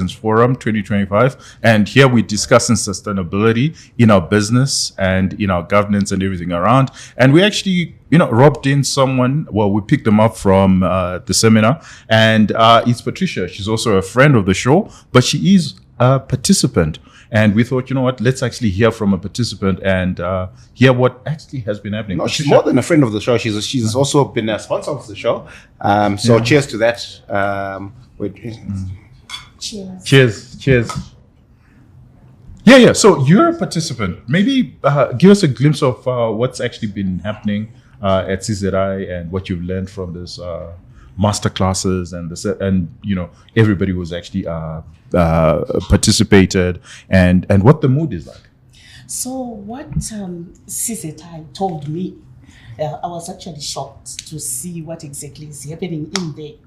Intelligence Forum 2025. And here we're discussing sustainability in our business and in our governance and everything around. And we actually, robbed in someone. Well, we picked them up from the seminar. And it's Patricia. She's also a friend of the show, but she is a participant. And we thought, let's actually hear from a participant and hear what actually has been happening. No, she's more than a friend of the show. She's also been a sponsor of the show. Cheers to that. Cheers. Yeah. So you're a participant. Maybe give us a glimpse of what's actually been happening at CZI and what you've learned from this masterclasses and everybody was actually participated and what the mood is like. So what CZI told me, I was actually shocked to see what exactly is happening in there.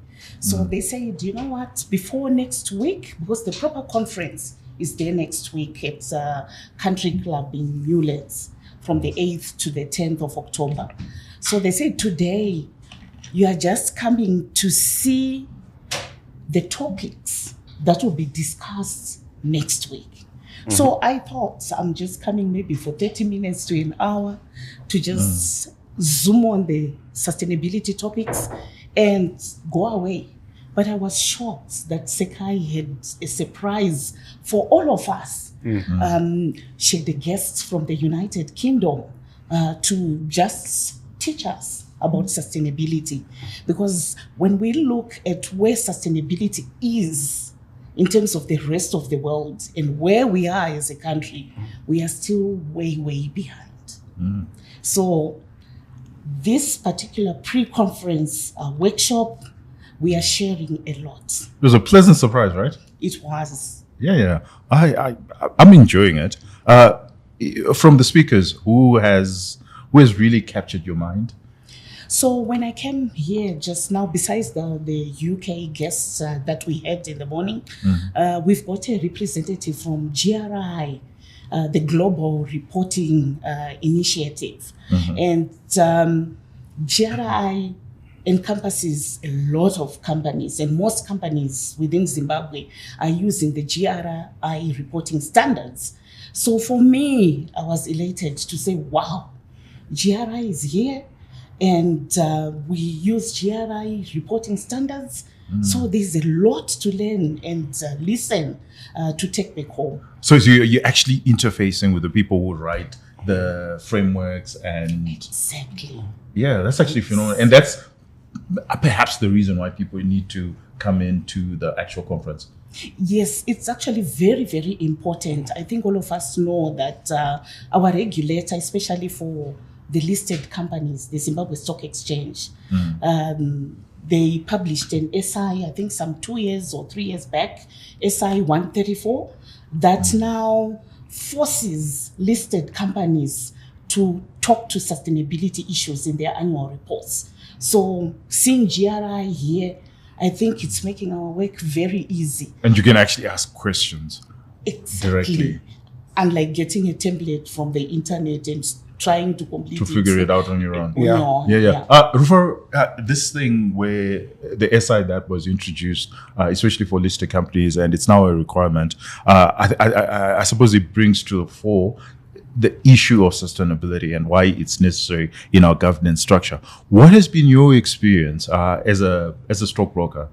So they said, you know what, before next week, because the proper conference is there next week at Country Club in Newlands from the 8th to the 10th of October. So they said today, you are just coming to see the topics that will be discussed next week. Mm-hmm. So I thought I'm just coming maybe for 30 minutes to an hour to just zoom on the sustainability topics and go away. But I was shocked that CZI had a surprise for all of us. Mm-hmm. She had the guests from the United Kingdom to just teach us about sustainability, because when we look at where sustainability is in terms of the rest of the world and where we are as a country, we are still way behind. So this particular pre-conference workshop, we are sharing a lot. It was a pleasant surprise, right? It was. Yeah. I'm enjoying it. From the speakers, who has really captured your mind? So when I came here just now, besides the UK guests that we had in the morning, we've got a representative from GRI, the Global Reporting Initiative. And GRI encompasses a lot of companies, and most companies within Zimbabwe are using the GRI reporting standards. So for me, I was elated to say, wow, GRI is here. And we use GRI reporting standards. So there's a lot to learn and listen to take back home. So you're actually interfacing with the people who write the frameworks and... Exactly. Yeah, that's actually phenomenal. And that's perhaps the reason why people need to come into the actual conference. Yes, it's actually very important. I think all of us know that our regulator, especially for the listed companies, the Zimbabwe Stock Exchange, they published an SI, I think some 2 years or 3 years back, SI 134, that now forces listed companies to talk to sustainability issues in their annual reports. So seeing GRI here, I think it's making our work very easy. And you can actually ask questions exactly directly. Unlike getting a template from the internet and trying to complete figure it out on your own. Yeah. Rufo, this thing where the SI that was introduced, especially for listed companies, and it's now a requirement, I suppose it brings to the fore the issue of sustainability and why it's necessary in our governance structure. What has been your experience as a stockbroker?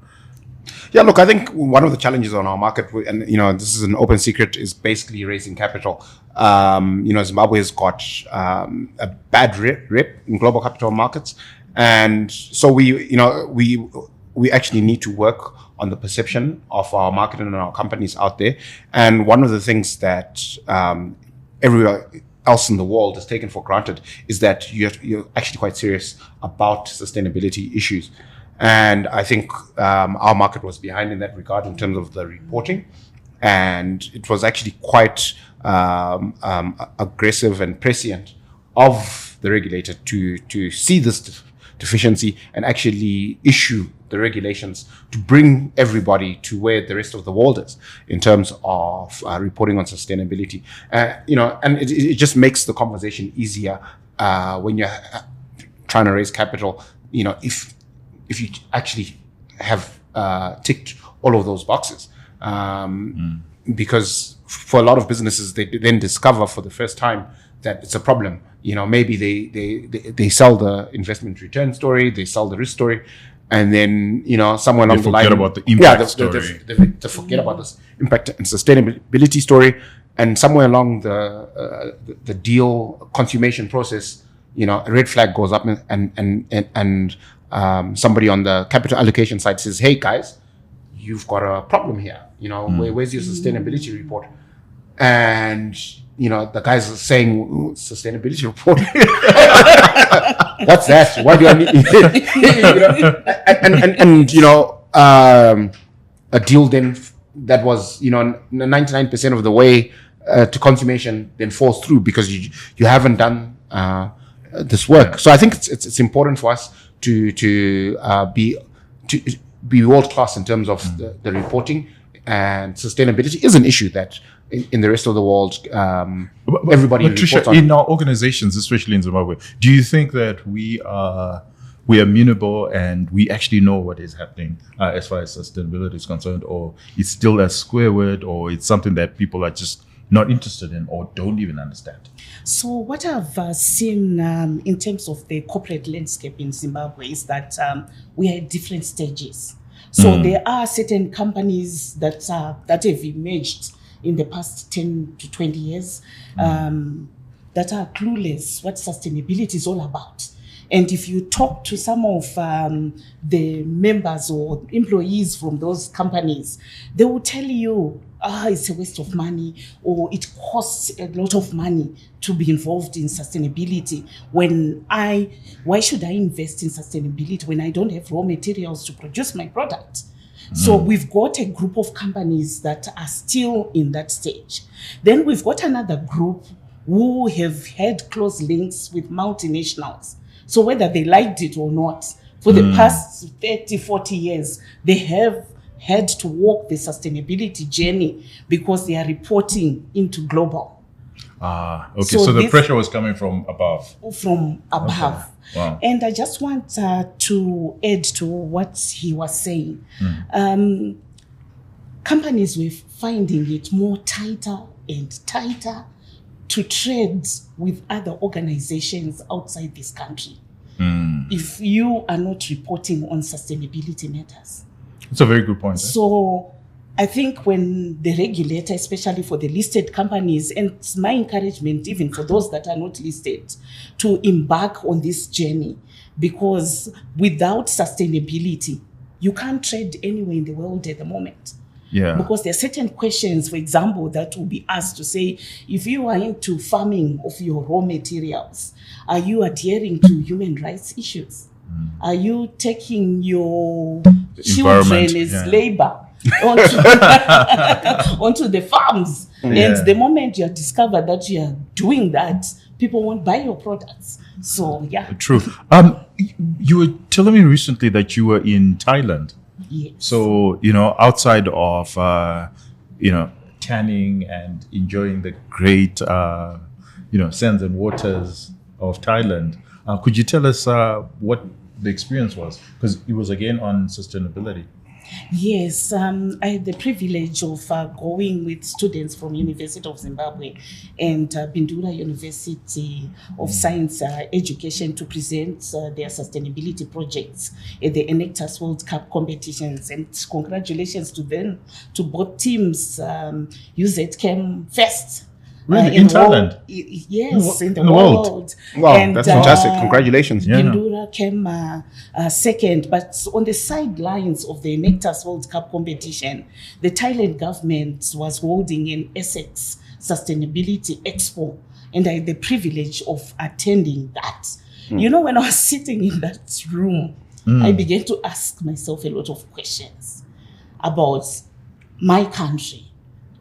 Yeah, look, I think one of the challenges on our market, and this is an open secret, is basically raising capital. Zimbabwe has got a bad rep in global capital markets, and so we actually need to work on the perception of our market and our companies out there. And one of the things that everywhere else in the world is taken for granted is that you're actually quite serious about sustainability issues. And I think our market was behind in that regard in terms of the reporting. And it was actually quite aggressive and prescient of the regulator to see this deficiency and actually issue the regulations to bring everybody to where the rest of the world is in terms of reporting on sustainability. And it just makes the conversation easier when you're trying to raise capital. If you actually have ticked all of those boxes. because for a lot of businesses, they then discover for the first time that it's a problem. Maybe they sell the investment return story, they sell the risk story, and then somewhere along the line, forget about the impact story. They forget about this impact and sustainability story, and somewhere along the deal consummation process, a red flag goes up, and somebody on the capital allocation side says, "Hey guys, you've got a problem here. Where's your sustainability report?" And the guys are saying, "Sustainability report? What's that? Why do I need?" A deal then that was 99% of the way to consummation then falls through because you haven't done this work. So I think it's important for us to be world class in terms of the reporting, and sustainability is an issue that in the rest of the world everybody Patricia, reports on. in our organizations, especially in Zimbabwe, do you think that we are amenable and we actually know what is happening as far as sustainability is concerned, or it's still a square word, or it's something that people are just not interested in or don't even understand? So what I've seen in terms of the corporate landscape in Zimbabwe is that we are at different stages. So there are certain companies that have emerged in the past 10 to 20 years that are clueless what sustainability is all about. And if you talk to some of the members or employees from those companies, they will tell you, it's a waste of money, or it costs a lot of money to be involved in sustainability. Why should I invest in sustainability when I don't have raw materials to produce my product? So we've got a group of companies that are still in that stage. Then we've got another group who have had close links with multinationals. So whether they liked it or not, for the past 30, 40 years, they have had to walk the sustainability journey because they are reporting into global. Okay. So the pressure was coming from above. From above. Okay. Wow. And I just want to add to what he was saying. Companies were finding it more tighter and tighter to trade with other organizations outside this country. If you are not reporting on sustainability matters. That's a very good point. So I think when the regulator, especially for the listed companies, and it's my encouragement even for those that are not listed, to embark on this journey, because without sustainability, you can't trade anywhere in the world at the moment. Yeah. Because there are certain questions, for example, that will be asked to say, if you are into farming of your raw materials, are you adhering to human rights issues? Are you taking your children as labor onto the farms? And the moment you discover that you are doing that, people won't buy your products. So, yeah. True. You were telling me recently that you were in Thailand. Yes. So, outside of, tanning and enjoying the great, sands and waters of Thailand, could you tell us what the experience was? Because it was again on sustainability. Yes, I had the privilege of going with students from University of Zimbabwe and Bindura University of Science Education to present their sustainability projects at the Enectus World Cup competitions. And congratulations to them, to both teams. UZ came first. Really? In Thailand? Yes, in the world. Wow, and, that's fantastic. Congratulations. Bindura came second, but on the sidelines of the Enectus World Cup competition, the Thailand government was holding an Essex Sustainability Expo, and I had the privilege of attending that. When I was sitting in that room, I began to ask myself a lot of questions about my country,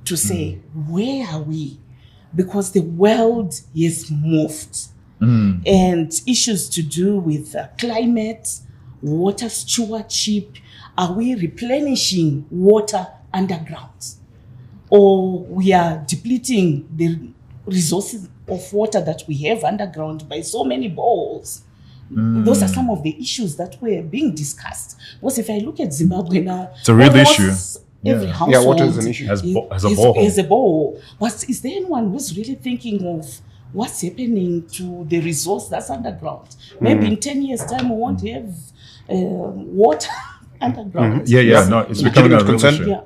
to say, where are we? Because the world is moved, and issues to do with climate, water stewardship. Are we replenishing water underground, or we are depleting the resources of water that we have underground by so many boreholes? Those are some of the issues that were being discussed. Because if I look at Zimbabwe now, it's a real issue. Every Yeah. household water is an issue. Has a is borehole. a borehole. But is there anyone who's really thinking of what's happening to the resource that's underground? Maybe in 10 years' time, we won't have water underground. Yeah. No, it's becoming a real concern. issue. Yeah.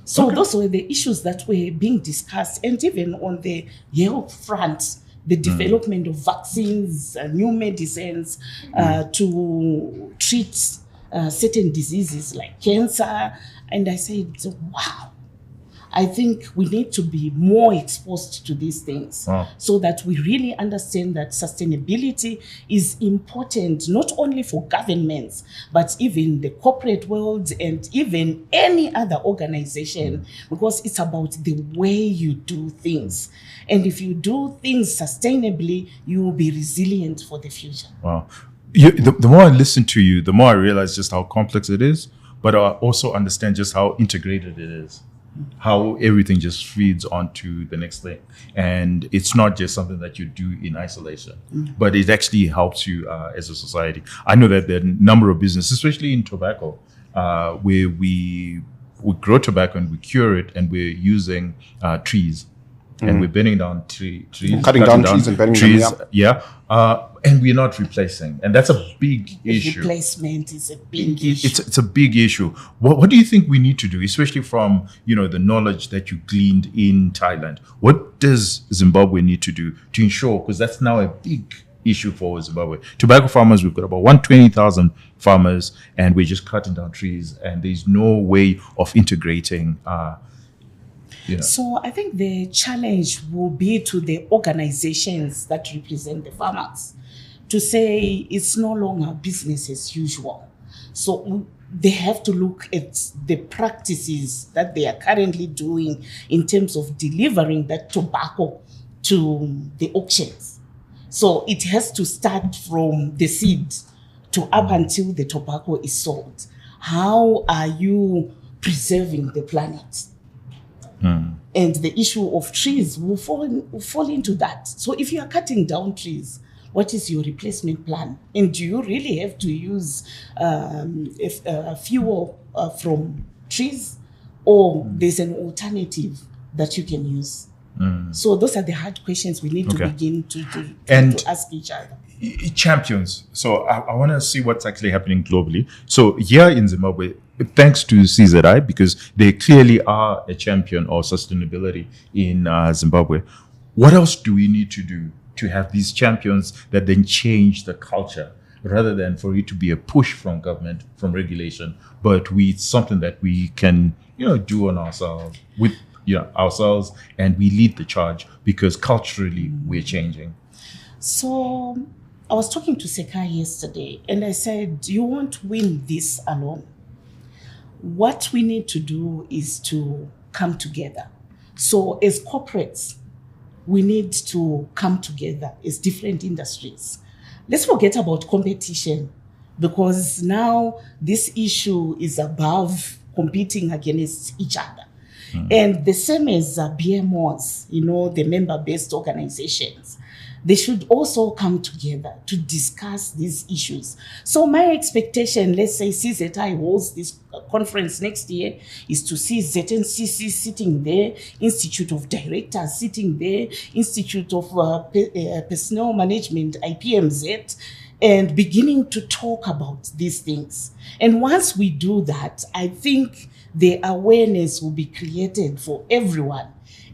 So those were the issues that were being discussed, and even on the health front, the development of vaccines, new medicines to treat certain diseases like cancer. And I said, wow, I think we need to be more exposed to these things so that we really understand that sustainability is important, not only for governments, but even the corporate world and even any other organization, because it's about the way you do things. And if you do things sustainably, you will be resilient for the future. Wow. The more I listen to you, the more I realize just how complex it is, but I also understand just how integrated it is, how everything just feeds onto the next thing. And it's not just something that you do in isolation, but it actually helps you as a society. I know that there are a number of businesses, especially in tobacco, where we grow tobacco and we cure it, and we're using trees. And we're burning down trees, Cutting down trees and burning them, and we're not replacing, and that's a big issue. Replacement is a big issue. It's a big issue. What do you think we need to do, especially from the knowledge that you gleaned in Thailand? What does Zimbabwe need to do to ensure, because that's now a big issue for Zimbabwe. Tobacco farmers, we've got about 120,000 farmers, and we're just cutting down trees, and there's no way of integrating. So I think the challenge will be to the organizations that represent the farmers to say it's no longer business as usual. So they have to look at the practices that they are currently doing in terms of delivering that tobacco to the auctions. So it has to start from the seed to up until the tobacco is sold. How are you preserving the planet? And the issue of trees will fall into that. So if you are cutting down trees, what is your replacement plan? And do you really have to use fuel from trees, or there's an alternative that you can use? So those are the hard questions we need to begin to ask each other. Champions. So I want to see what's actually happening globally. So here in Zimbabwe, thanks to CZI, because they clearly are a champion of sustainability in Zimbabwe. What else do we need to do to have these champions that then change the culture, rather than for it to be a push from government, from regulation, but it's something that we can, do on ourselves, with ourselves, and we lead the charge because culturally we're changing. So I was talking to Sekai yesterday, and I said, you won't win this alone. What we need to do is to come together. So as corporates, we need to come together as different industries. Let's forget about competition, because now this issue is above competing against each other. And the same as BMOs, the member-based organizations, they should also come together to discuss these issues. So my expectation, let's say CZI holds this conference next year, is to see ZNCC sitting there, Institute of Directors sitting there, Institute of Personnel Management, IPMZ, and beginning to talk about these things. And once we do that, I think the awareness will be created for everyone,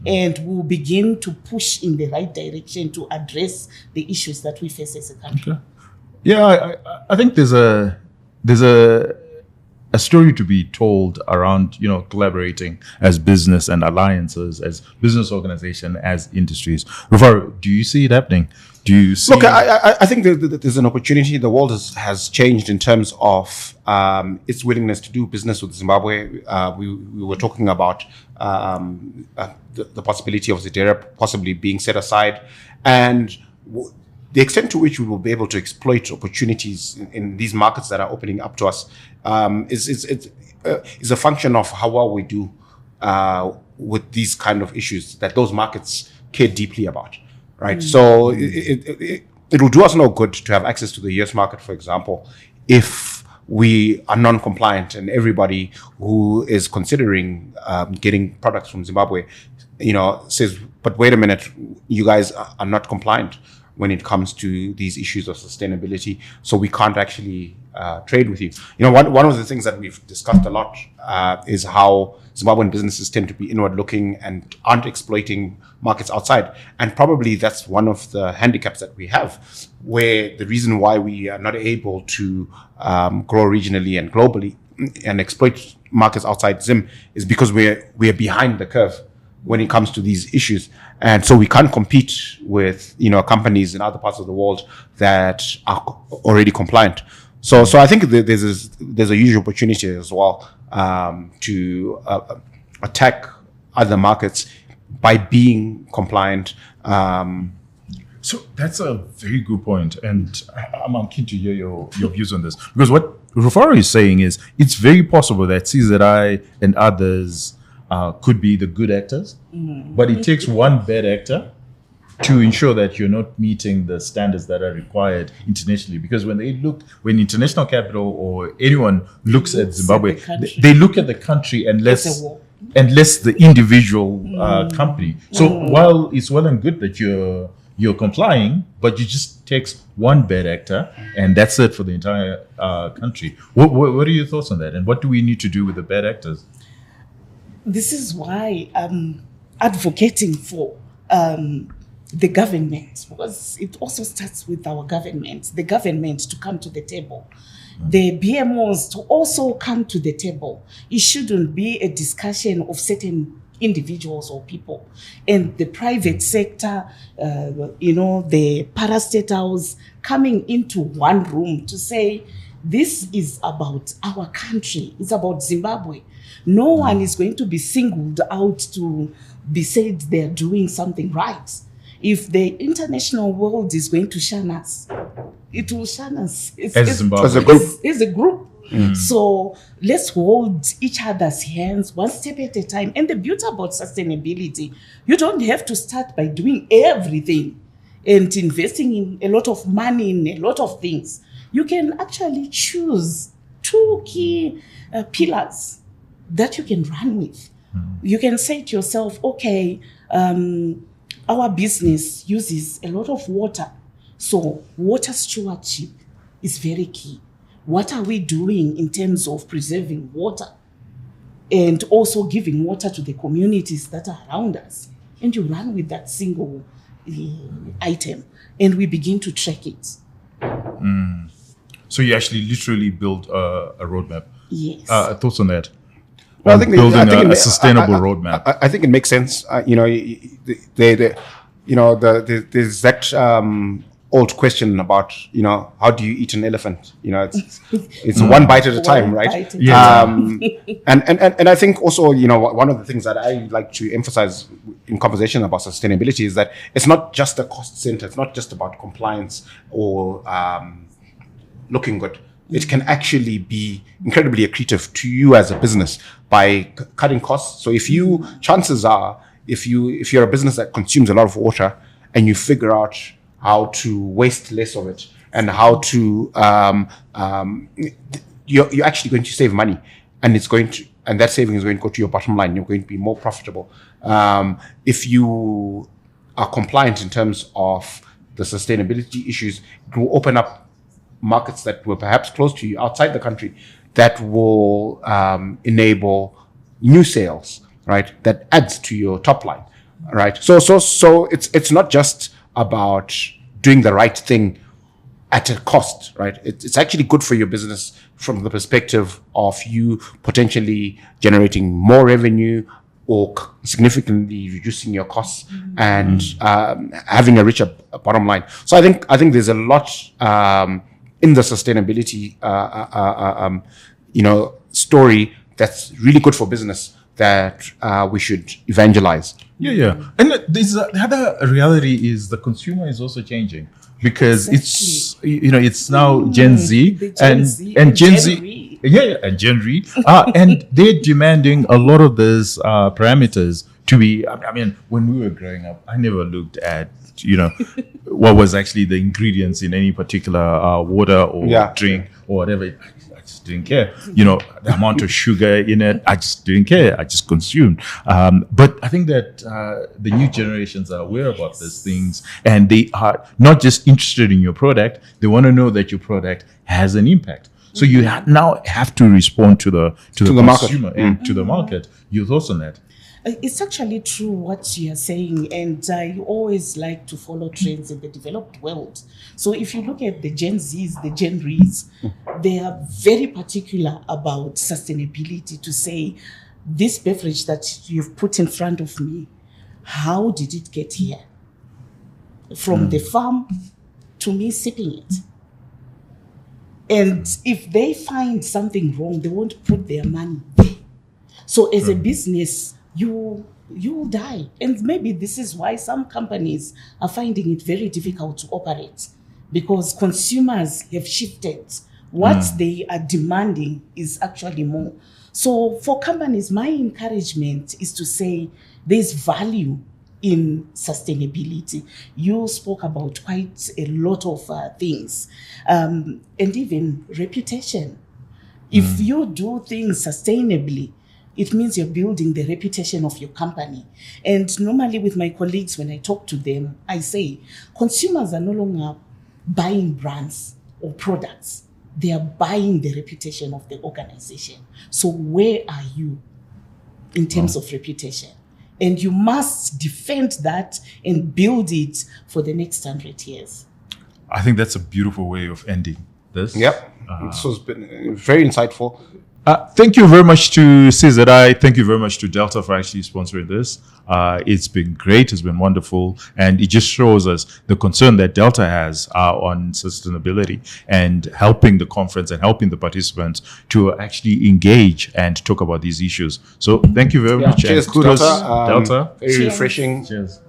and we'll begin to push in the right direction to address the issues that we face as a country. Okay. Yeah, I think there's a story to be told around collaborating as business and alliances, as business organization, as industries. Rufaro, do you see it happening? Do you see? Look, I think there's an opportunity. The world has changed in terms of its willingness to do business with Zimbabwe. We were talking about the possibility of Zedera possibly being set aside, and the extent to which we will be able to exploit opportunities in these markets that are opening up to us is a function of how well we do with these kind of issues that those markets care deeply about. Right. So it will do us no good to have access to the US market, for example, if we are non-compliant, and everybody who is considering getting products from Zimbabwe, says, but wait a minute, you guys are not compliant when it comes to these issues of sustainability, so we can't actually trade with you. One of the things that we've discussed a lot is how Zimbabwean businesses tend to be inward-looking and aren't exploiting markets outside. And probably that's one of the handicaps that we have, where the reason why we are not able to grow regionally and globally and exploit markets outside Zim is because we're behind the curve when it comes to these issues. And so we can't compete with, companies in other parts of the world that are already compliant. So I think there's a huge opportunity as well to attack other markets by being compliant. So that's a very good point, and I'm keen to hear your views on this, because what Rufaro is saying is it's very possible that CZI and others could be the good actors, but it takes one bad actor to ensure that you're not meeting the standards that are required internationally. Because when international capital or anyone looks at Zimbabwe, they look at the country and less the individual company. So while it's well and good that you're complying, but you just takes one bad actor and that's it for the entire country. What are your thoughts on that? And what do we need to do with the bad actors? This is why I'm advocating for the government, because it also starts with our government, the government to come to the table, the BMOs to also come to the table. It shouldn't be a discussion of certain individuals or people, and the private sector, the parastatals coming into one room to say, this is about our country, it's about Zimbabwe. No one is going to be singled out to be said they're doing something right. If the international world is going to shun us, it will shun us as a group. So let's hold each other's hands one step at a time. And the beauty about sustainability, you don't have to start by doing everything and investing in a lot of money in a lot of things. You can actually choose two key pillars that you can run with. You can say to yourself, okay, our business uses a lot of water, so water stewardship is very key. What are we doing in terms of preserving water and also giving water to the communities that are around us? And you run with that single item, and we begin to track it. So you actually literally build a roadmap. Yes. Thoughts on that? Well, I think building a sustainable roadmap. I think it makes sense. There's that old question about how do you eat an elephant? It's one bite at a time, right? And I think also one of the things that I like to emphasize in conversation about sustainability is that it's not just a cost center. It's not just about compliance or looking good. It can actually be incredibly accretive to you as a business by cutting costs. So chances are, if you're a business that consumes a lot of water and you figure out how to waste less of it and how to, you're actually going to save money, and that saving is going to go to your bottom line. You're going to be more profitable. If you are compliant in terms of the sustainability issues, it will open up markets that were perhaps close to you outside the country that will enable new sales, right? That adds to your top line, right? So it's not just about doing the right thing at a cost, right? It's actually good for your business from the perspective of you potentially generating more revenue or significantly reducing your costs and having a richer bottom line. So I think there's a lot in the sustainability, story that's really good for business that we should evangelize. Yeah. And the other reality is the consumer is also changing, because it's now Gen Z and Gen Z. And Gen Z. And they're demanding a lot of those parameters to be. I mean, when we were growing up, I never looked at what was actually the ingredients in any particular water or drink or whatever. just didn't care. You know, the amount of sugar in it, I just didn't care. I just consumed. But I think that the new generations are aware about these things, and they are not just interested in your product. They want to know that your product has an impact. So you now have to respond to the consumer and to the market. Your thoughts on that? It's actually true what you are saying, and I always like to follow trends in the developed world. So if you look at the Gen Zs, the Gen Rs, they are very particular about sustainability, to say, this beverage that you've put in front of me, how did it get here? From the farm to me sipping it. And if they find something wrong, they won't put their money there. So as a business, you will die. And maybe this is why some companies are finding it very difficult to operate, because consumers have shifted. What they are demanding is actually more. So for companies, my encouragement is to say there's value in sustainability. You spoke about quite a lot of things, and even reputation. If you do things sustainably, it means you're building the reputation of your company. And normally with my colleagues, when I talk to them, I say, consumers are no longer buying brands or products. They are buying the reputation of the organization. So where are you in terms of reputation? And you must defend that and build it for the next 100 years. I think that's a beautiful way of ending this. Yep. This has been very insightful. Thank you very much to CZI. Thank you very much to Delta for actually sponsoring this. It's been great. It's been wonderful. And it just shows us the concern that Delta has on sustainability and helping the conference and helping the participants to actually engage and talk about these issues. So thank you very much. Cheers, and kudos, Delta. Delta. Very refreshing. Cheers.